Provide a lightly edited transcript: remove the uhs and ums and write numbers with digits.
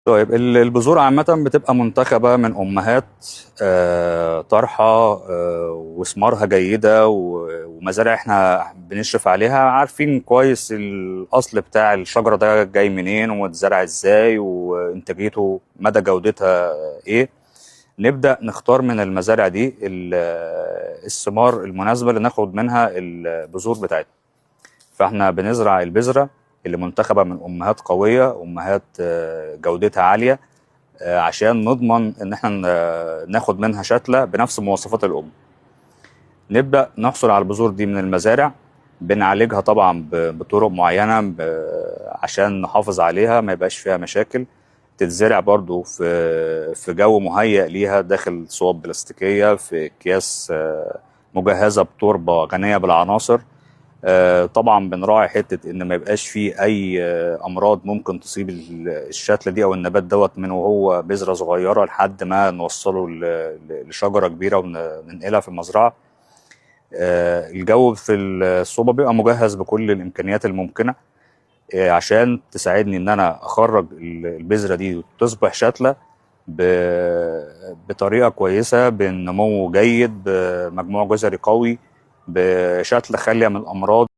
طيب البذور عامة بتبقى منتخبة من أمهات طرحة وثمارها جيدة ومزارع احنا بنشرف عليها، عارفين كويس الأصل بتاع الشجرة ده جاي منين واتزرع ازاي وإنتاجيته مدى جودتها ايه. نبدأ نختار من المزارع دي الثمار المناسبة اللي ناخد منها البذور بتاعتنا. فاحنا بنزرع البذرة اللي منتخبة من أمهات قوية، أمهات جودتها عالية، عشان نضمن ان احنا ناخد منها شتلة بنفس مواصفات الام. نبدأ نحصل على البذور دي من المزارع، بنعالجها طبعا بطرق معينة عشان نحافظ عليها ما يبقاش فيها مشاكل. تتزرع برضو في جو مهيأ ليها داخل صواب بلاستيكية في اكياس مجهزة بتربة غنية بالعناصر. طبعا بنراعي حته ان ما يبقاش فيه اي امراض ممكن تصيب الشتله دي او النبات دوت من وهو بذره صغيره لحد ما نوصله لشجره كبيره وننقلها في المزرعه. الجو في الصوبه بيبقى مجهز بكل الامكانيات الممكنه عشان تساعدني ان انا اخرج البذره دي وتصبح شتله بطريقه كويسه، بنمو جيد، بمجموع جذري قوي، بشتله خاليه من الامراض.